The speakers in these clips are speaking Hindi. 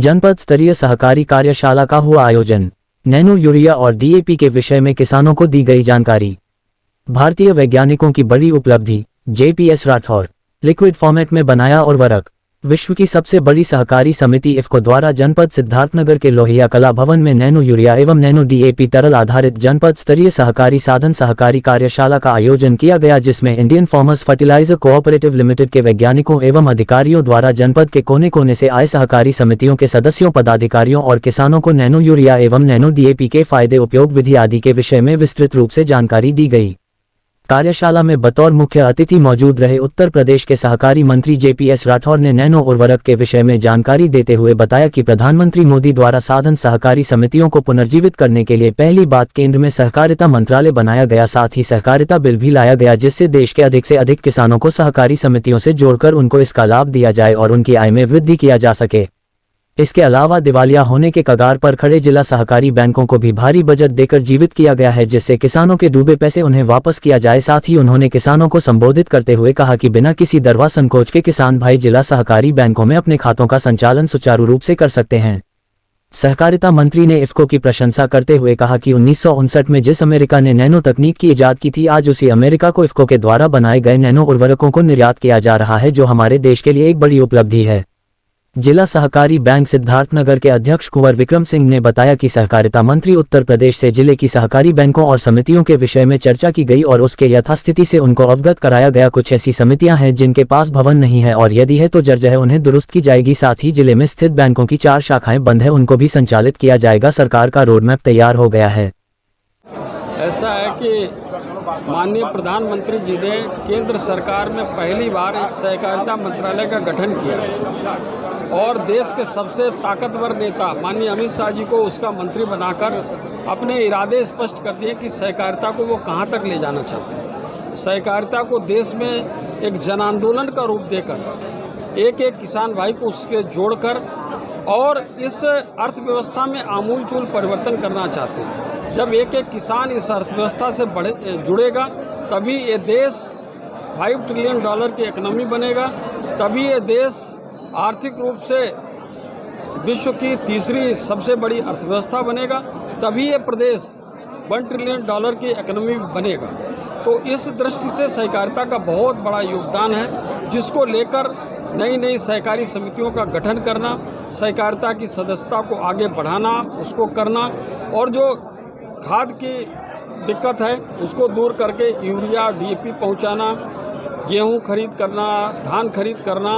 जनपद स्तरीय सहकारी कार्यशाला का हुआ आयोजन। नैनो यूरिया और डीएपी के विषय में किसानों को दी गई जानकारी। भारतीय वैज्ञानिकों की बड़ी उपलब्धि, जेपीएस राठौर। लिक्विड फॉर्मेट में बनाया उर्वरक। विश्व की सबसे बड़ी सहकारी समिति इफ्को द्वारा जनपद सिद्धार्थनगर के लोहिया कला भवन में नैनो यूरिया एवं नैनो डीएपी तरल आधारित जनपद स्तरीय सहकारी साधन सहकारी कार्यशाला का आयोजन किया गया, जिसमें Indian farmers fertiliser cooperative limited के वैज्ञानिकों एवं अधिकारियों द्वारा जनपद के कोने कोने से आए सहकारी समितियों के सदस्यों, पदाधिकारियों और किसानों को नैनो यूरिया एवं नैनो डीएपी के फायदे, उपयोग विधि आदि के विषय में विस्तृत रूप से जानकारी दी गई। कार्यशाला में बतौर मुख्य अतिथि मौजूद रहे उत्तर प्रदेश के सहकारी मंत्री जेपीएस राठौर ने नैनो उर्वरक के विषय में जानकारी देते हुए बताया कि प्रधानमंत्री मोदी द्वारा साधन सहकारी समितियों को पुनर्जीवित करने के लिए पहली बात केंद्र में सहकारिता मंत्रालय बनाया गया, साथ ही सहकारिता बिल भी लाया गया, जिससे देश के अधिक से अधिक किसानों को सहकारी समितियों से जोड़कर उनको इसका लाभ दिया जाए और उनकी आय में वृद्धि किया जा सके। इसके अलावा दिवालिया होने के कगार पर खड़े जिला सहकारी बैंकों को भी भारी बजट देकर जीवित किया गया है, जिससे किसानों के डूबे पैसे उन्हें वापस किया जाए। साथ ही उन्होंने किसानों को संबोधित करते हुए कहा कि बिना किसी दरवा संकोच के किसान भाई जिला सहकारी बैंकों में अपने खातों का संचालन सुचारू रूप से कर सकते हैं। सहकारिता मंत्री ने इफ्को की प्रशंसा करते हुए कहा कि 1959 में जिस अमेरिका ने नैनो तकनीक की इजाद की थी, आज उसी अमेरिका को इफ्को के द्वारा बनाए गए नैनो उर्वरकों को निर्यात किया जा रहा है, जो हमारे देश के लिए एक बड़ी उपलब्धि है। जिला सहकारी बैंक सिद्धार्थनगर के अध्यक्ष कुंवर विक्रम सिंह ने बताया कि सहकारिता मंत्री उत्तर प्रदेश से जिले की सहकारी बैंकों और समितियों के विषय में चर्चा की गई और उसके यथास्थिति से उनको अवगत कराया गया। कुछ ऐसी समितियां हैं जिनके पास भवन नहीं है और यदि है तो जर्जर है, उन्हें दुरुस्त की जाएगी। साथ ही जिले में स्थित बैंकों की 4 शाखाएं बंद है, उनको भी संचालित किया जाएगा। सरकार का रोडमैप तैयार हो गया है। ऐसा है कि माननीय प्रधानमंत्री जी ने केंद्र सरकार में पहली बार एक सहकारिता मंत्रालय का गठन किया और देश के सबसे ताकतवर नेता माननीय अमित शाह जी को उसका मंत्री बनाकर अपने इरादे स्पष्ट कर दिए कि सहकारिता को वो कहाँ तक ले जाना चाहते हैं। सहकारिता को देश में एक जन आंदोलन का रूप देकर एक एक किसान भाई को उसके जोड़कर और इस अर्थव्यवस्था में आमूलचूल परिवर्तन करना चाहते हैं। जब एक एक किसान इस अर्थव्यवस्था से जुड़ेगा तभी ये देश $5 ट्रिलियन की इकोनॉमी बनेगा, तभी ये देश आर्थिक रूप से विश्व की तीसरी सबसे बड़ी अर्थव्यवस्था बनेगा, तभी ये प्रदेश $1 ट्रिलियन की इकोनॉमी बनेगा। तो इस दृष्टि से सहकारिता का बहुत बड़ा योगदान है, जिसको लेकर नई नई सहकारी समितियों का गठन करना, सहकारिता की सदस्यता को आगे बढ़ाना, उसको करना और जो खाद की दिक्कत है उसको दूर करके यूरिया डीएपी पहुंचाना, गेहूं खरीद करना, धान खरीद करना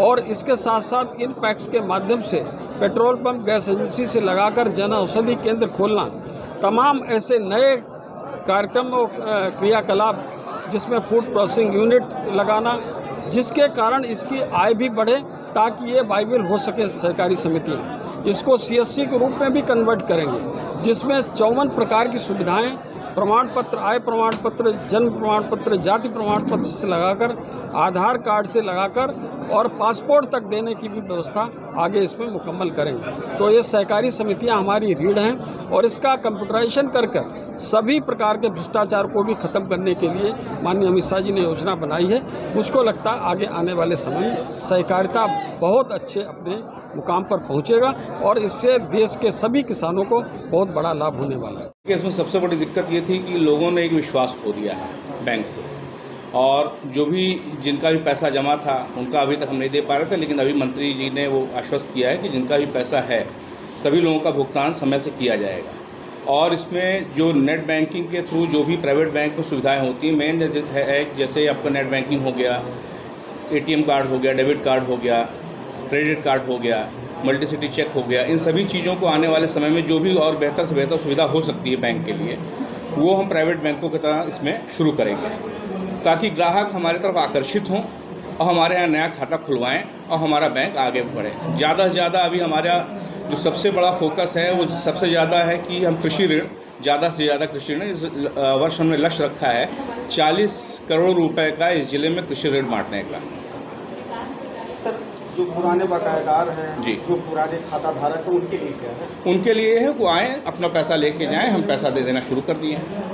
और इसके साथ साथ इन पैक्स के माध्यम से पेट्रोल पंप, गैस एजेंसी से लगाकर जन औषधि केंद्र खोलना, तमाम ऐसे नए कार्यक्रम और क्रियाकलाप जिसमें फूड प्रोसेसिंग यूनिट लगाना, जिसके कारण इसकी आय भी बढ़े ताकि ये वाइबल हो सके। सहकारी समितियाँ इसको सीएससी के रूप में भी कन्वर्ट करेंगे, जिसमें 54 प्रकार की सुविधाएं, प्रमाण पत्र, आय प्रमाण पत्र, जन्म प्रमाण पत्र, जाति प्रमाण पत्र से लगाकर आधार कार्ड से लगाकर और पासपोर्ट तक देने की भी व्यवस्था आगे इसमें मुकम्मल करेंगे। तो ये सहकारी समितियां हमारी रीढ़ हैं और इसका कंप्यूटराइजेशन कर सभी प्रकार के भ्रष्टाचार को भी ख़त्म करने के लिए माननीय अमित शाह जी ने योजना बनाई है। मुझको लगता है आगे आने वाले समय में सहकारिता बहुत अच्छे अपने मुकाम पर पहुंचेगा और इससे देश के सभी किसानों को बहुत बड़ा लाभ होने वाला है। इसमें सबसे बड़ी दिक्कत ये थी कि लोगों ने एक विश्वास खो दिया है बैंक से, और जो भी जिनका भी पैसा जमा था उनका अभी तक हम नहीं दे पा रहे थे, लेकिन अभी मंत्री जी ने वो आश्वस्त किया है कि जिनका भी पैसा है सभी लोगों का भुगतान समय से किया जाएगा। और इसमें जो नेट बैंकिंग के थ्रू जो भी प्राइवेट बैंक में सुविधाएं होती हैं, मेन है जैसे आपका नेट बैंकिंग हो गया, एटीएम कार्ड हो गया, डेबिट कार्ड हो गया, क्रेडिट कार्ड हो गया, मल्टीसिटी चेक हो गया, इन सभी चीज़ों को आने वाले समय में जो भी और बेहतर से बेहतर सुविधा हो सकती है बैंक के लिए, वो हम प्राइवेट बैंकों की तरह इसमें शुरू करेंगे, ताकि ग्राहक हमारी तरफ आकर्षित हों और हमारे यहाँ नया खाता खुलवाएं और हमारा बैंक आगे बढ़े। ज़्यादा से ज़्यादा अभी हमारा जो सबसे बड़ा फोकस है वो सबसे ज़्यादा है कि हम कृषि ऋण, ज़्यादा से ज़्यादा कृषि ऋण, इस वर्ष हमने लक्ष्य रखा है 40 करोड़ रुपए का इस जिले में कृषि ऋण बांटने का। जो पुराने बकायेदार हैं जी, जो पुराने खाता धारक हैं, उनके लिए क्या है? उनके लिए है वो आएँ, अपना पैसा लेके जाएँ, हम पैसा दे देना शुरू कर दिए हैं।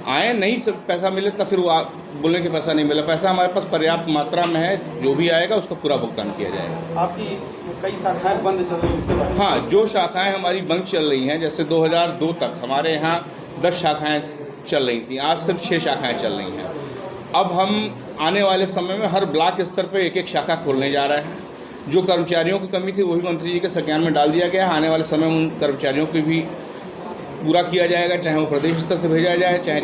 आए नहीं पैसा मिले तो फिर वो बोलने कि पैसा नहीं मिला। पैसा हमारे पास पर्याप्त मात्रा में है, जो भी आएगा उसका पूरा भुगतान किया जाएगा। आपकी कई शाखाएं बंद चल रही हैं, उसके बारे में? हाँ, जो शाखाएं हमारी बंद चल रही हैं, जैसे 2002 तक हमारे यहाँ 10 शाखाएं चल रही थी, आज सिर्फ 6 शाखाएं चल रही हैं। अब हम आने वाले समय में हर ब्लॉक स्तर पे एक शाखा खोलने जा रहे हैं। जो कर्मचारियों की कमी थी वो भी मंत्री जी के संज्ञान में डाल दिया गया है। आने वाले समय में उन कर्मचारियों की भी पूरा किया जाएगा, चाहे वो प्रदेश स्तर से भेजा जाए, चाहे